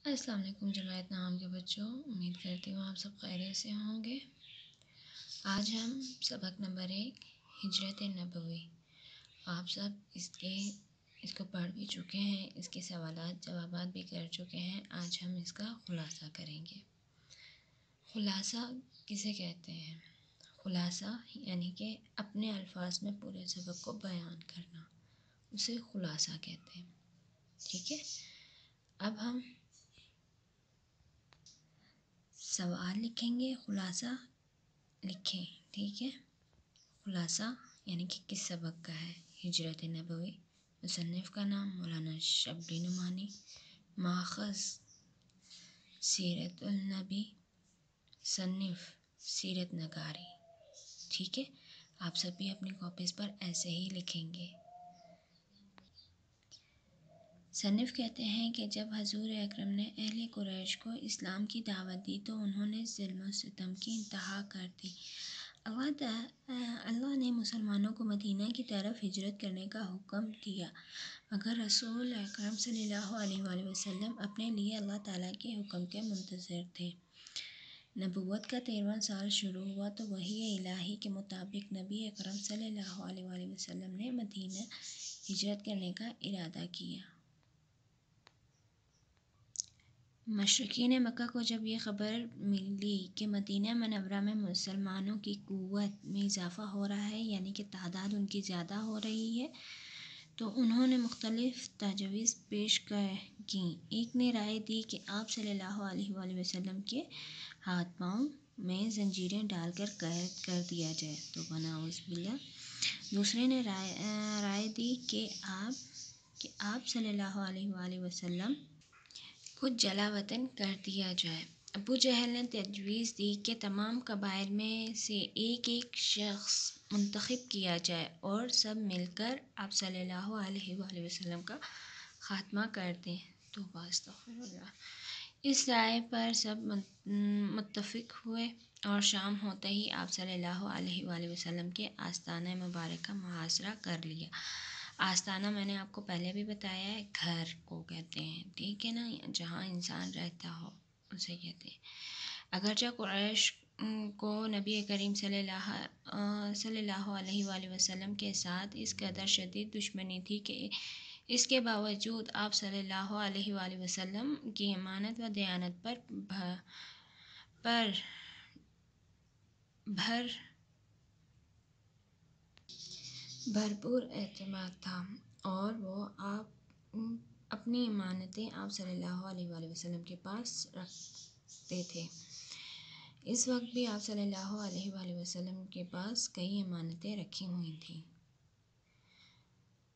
السلام علیکم جماعت نام کے بچوں، امید کرتی ہوں آپ سب خیریت سے ہوں گے۔ آج ہم سبق نمبر 1 ہجرت نبوی، آپ سب اس کو پڑھ بھی چکے ہیں، اس کے سوالات جوابات بھی کر چکے ہیں۔ آج ہم اس کا خلاصہ کریں گے۔ خلاصہ کسے کہتے ہیں؟ خلاصہ یعنی کہ اپنے الفاظ میں پورے سبق کو بیان کرنا، اسے خلاصہ کہتے ہیں۔ ٹھیک ہے، اب ہم سوال لکھیں گے، خلاصہ لکھیں۔ ٹھیک ہے، خلاصہ یعنی کہ کس سبق کا ہے؟ ہجرت نبوی، مصنف کا نام مولانا شبلی نعمانی، ماخذ سیرت النبی، مصنف سیرت نگاری۔ ٹھیک ہے، آپ سب بھی اپنی کاپیز پر ایسے ہی لکھیں گے۔ مصنف کہتے ہیں کہ جب حضور اکرم نے اہل قریش کو اسلام کی دعوت دی تو انہوں نے ظلم و ستم کی انتہا کر دی۔ اللہ نے مسلمانوں کو مدینہ کی طرف ہجرت کرنے کا حکم دیا، مگر رسول اکرم صلی اللہ علیہ وآلہ وسلم اپنے لیے اللہ تعالیٰ کے حکم کے منتظر تھے۔ نبوت کا 13واں سال شروع ہوا تو وحی الہی کے مطابق نبی اکرم صلی اللہ علیہ وآلہ وسلم نے مدینہ ہجرت کرنے کا ارادہ کیا۔ مشرکین مکہ کو جب یہ خبر ملی کہ مدینہ منورہ میں مسلمانوں کی قوت میں اضافہ ہو رہا ہے، یعنی کہ تعداد ان کی زیادہ ہو رہی ہے، تو انہوں نے مختلف تجاویز پیش کیں۔ ایک نے رائے دی کہ آپ صلی اللہ علیہ وآلہ وسلم کے ہاتھ پاؤں میں زنجیریں ڈال کر قید کر دیا جائے، تو نعوذ باللہ۔ دوسرے نے رائے دی کہ آپ صلی اللہ علیہ وآلہ وسلم کو جلا وطن کر دیا جائے۔ ابو جہل نے تجویز دی کہ تمام قبائل میں سے ایک شخص منتخب کیا جائے اور سب مل کر آپ صلی اللہ علیہ وآلہ وسلم کا خاتمہ کر دیں۔ توبہ استغفر اللہ۔ اس رائے پر سب متفق ہوئے اور شام ہوتے ہی آپ صلی اللہ علیہ وآلہ وسلم کے آستانہ مبارک کا محاصرہ کر لیا۔ آستانہ میں نے آپ کو پہلے بھی بتایا ہے، گھر کو کہتے ہیں، ٹھیک ہے نا، جہاں انسان رہتا ہو اسے کہتے ہیں۔ اگرچہ قریش کو نبی کریم صلی اللہ علیہ وآلہ وسلم کے ساتھ اس قدر شدید دشمنی تھی کہ اس کے باوجود آپ صلی اللہ علیہ وآلہ وسلم کی امانت و دیانت پر بھرپور اعتماد تھا اور وہ اپنی امانتیں آپ صلی اللہ علیہ وآلہ وسلم کے پاس رکھتے تھے۔ اس وقت بھی آپ صلی اللہ علیہ وآلہ وسلم کے پاس کئی امانتیں رکھی ہوئی تھیں۔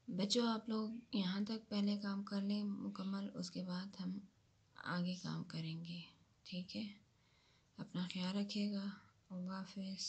بچوں، آپ لوگ یہاں تک پہلے کام کر لیں مکمل، اس کے بعد ہم آگے کام کریں گے۔ ٹھیک ہے، اپنا خیال رکھیے گا۔ اللہ حافظ۔